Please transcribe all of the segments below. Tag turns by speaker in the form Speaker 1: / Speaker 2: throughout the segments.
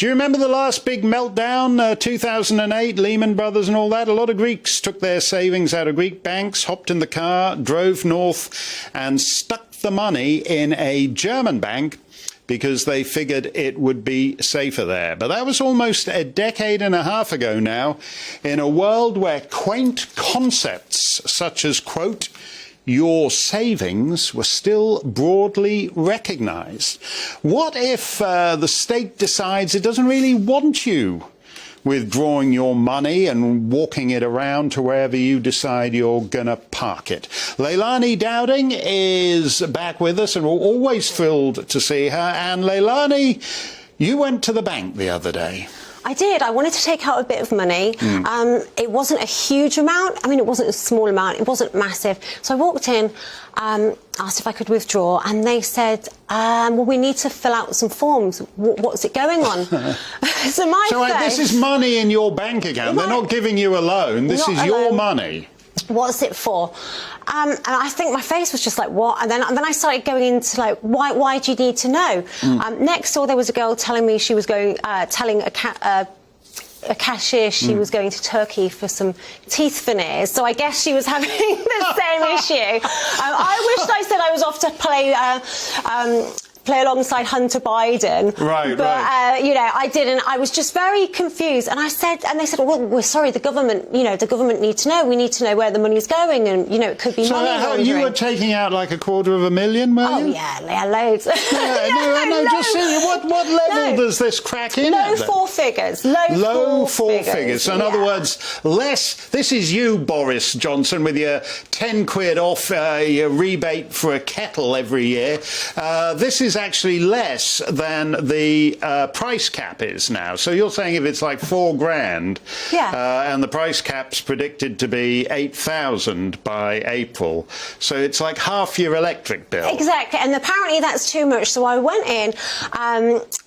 Speaker 1: Do you remember the last big meltdown, 2008, Lehman Brothers and all that? A lot of Greeks took their savings out of Greek banks, hopped in the car, drove north and stuck the money in a German bank because they figured it would be safer there. But that was almost a decade and a half ago now, in a world where quaint concepts such as, quote, your savings were still broadly recognized. What if the state decides it doesn't really want you withdrawing your money and walking it around to wherever you decide you're going to park it? Leilani Dowding is back with us, and we're always thrilled to see her. And Leilani, you went to the bank the other day.
Speaker 2: I did. I wanted to take out a bit of money. It wasn't a huge amount. I mean, it wasn't a small amount. It wasn't massive. So I walked in, asked if I could withdraw, and they said, well, we need to fill out some forms. What's it going on? So
Speaker 1: this is money in your bank account. They're not giving you a loan. This is your money.
Speaker 2: What's it for? And I think my face was just like, what? And then I started going into like, why do you need to know? Next door, there was a girl telling me she was going, telling a cashier she was going to Turkey for some teeth veneers. So I guess she was having the same issue. I wished I said I was off to play alongside Hunter Biden. But, you know, I didn't. I was just very confused. And I said, and they said, well, we're sorry, the government, you know, the government need to know. We need to know where the money's going. And, you know, it could be money laundering.
Speaker 1: You were taking out like $250,000, were you?
Speaker 2: Oh, yeah, loads.
Speaker 1: No, just see, what level does this crack in at?
Speaker 2: Low four figures.
Speaker 1: Low four figures. So in other words, this is you, Boris Johnson, with your 10 quid off your rebate for a kettle every year. This is actually less than the price cap is now. So you're saying if it's like $4,000, and the price cap's predicted to be 8,000 by April, so it's like half your electric bill.
Speaker 2: Exactly, and apparently that's too much. So I went in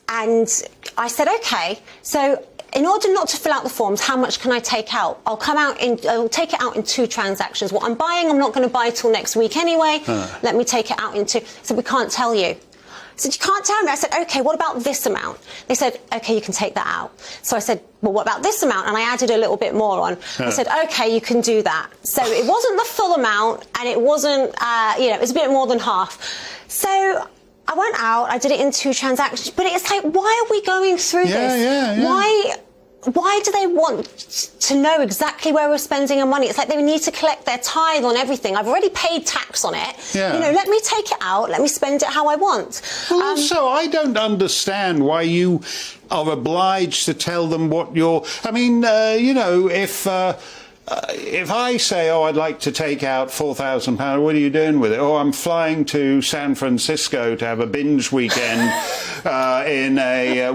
Speaker 2: and I said, okay, so in order not to fill out the forms, how much can I take out? I'll take it out in 2 transactions. What I'm buying, I'm not going to buy till next week anyway. Let me take it out in 2. So we can't tell you. I said, you can't tell me. I said, OK, what about this amount? They said, OK, you can take that out. So I said, well, what about this amount? And I added a little bit more on. I said, OK, you can do that. So it wasn't the full amount, and it wasn't, you know, it was a bit more than half. So I went out, I did it in 2 transactions, but it's like, why are we going through this? Why do they want to know exactly where we're spending our money? It's like they need to collect their tithe on everything. I've already paid tax on it. You know, let me take it out. Let me spend it how I want.
Speaker 1: Well, also, I don't understand why you are obliged to tell them what you're... I mean, you know, if I say, oh, I'd like to take out £4,000, what are you doing with it? Oh, I'm flying to San Francisco to have a binge weekend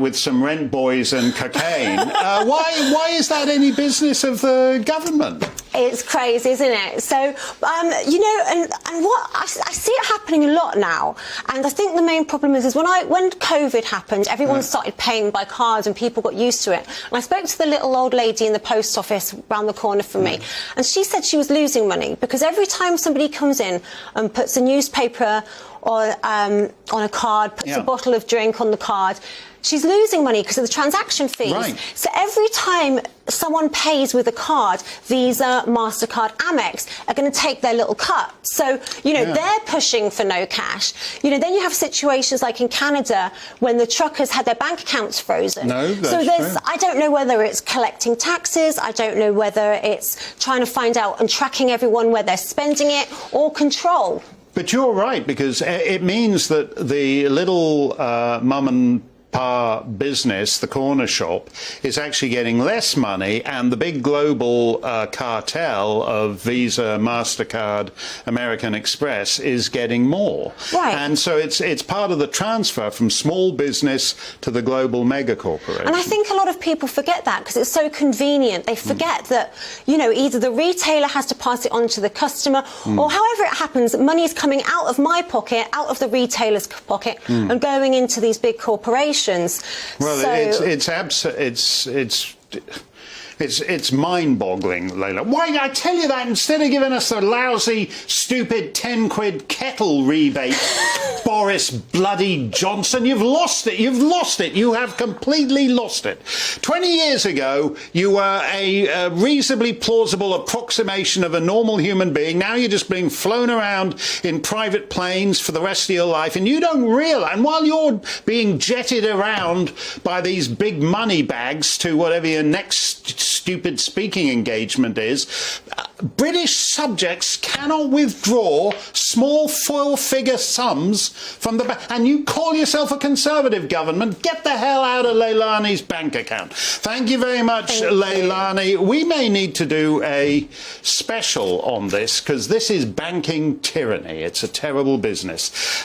Speaker 1: with some rent boys and cocaine. Why is that any business of the government?
Speaker 2: It's crazy, isn't it? So, you know, and what I see it happening a lot now. And I think the main problem is when COVID happened, everyone started paying by cards and people got used to it. And I spoke to the little old lady in the post office round the corner from me, and she said she was losing money because every time somebody comes in and puts a newspaper or on a card, puts a bottle of drink on the card, she's losing money because of the transaction fees. So every time someone pays with a card, Visa, MasterCard, Amex are going to take their little cut. So, you know, they're pushing for no cash. You know, then you have situations like in Canada when the truckers had their bank accounts frozen. I don't know whether it's collecting taxes, I don't know whether it's trying to find out and tracking everyone where they're spending it, or control.
Speaker 1: But you're right, because it means that the little mum and pa business, the corner shop, is actually getting less money, and the big global cartel of Visa, MasterCard, American Express is getting more. And so it's part of the transfer from small business to the global mega corporation.
Speaker 2: And I think a lot of people forget that because it's so convenient. They forget that, you know, either the retailer has to pass it on to the customer, or however it happens, money is coming out of my pocket, out of the retailer's pocket, and going into these big corporations.
Speaker 1: Well,
Speaker 2: so,
Speaker 1: It's mind-boggling, Leila. Why, I tell you that, instead of giving us the lousy, stupid 10-quid kettle rebate, Boris bloody Johnson, you've lost it. You've lost it. You have completely lost it. 20 years ago, you were a reasonably plausible approximation of a normal human being. Now you're just being flown around in private planes for the rest of your life, and you don't realise, and while you're being jetted around by these big money bags to whatever your next stupid speaking engagement is, British subjects cannot withdraw small four-figure sums from the bank. And you call yourself a Conservative government? Get the hell out of Leilani's bank account. Thank you very much, Leilani. We may need to do a special on this, because this is banking tyranny. It's a terrible business.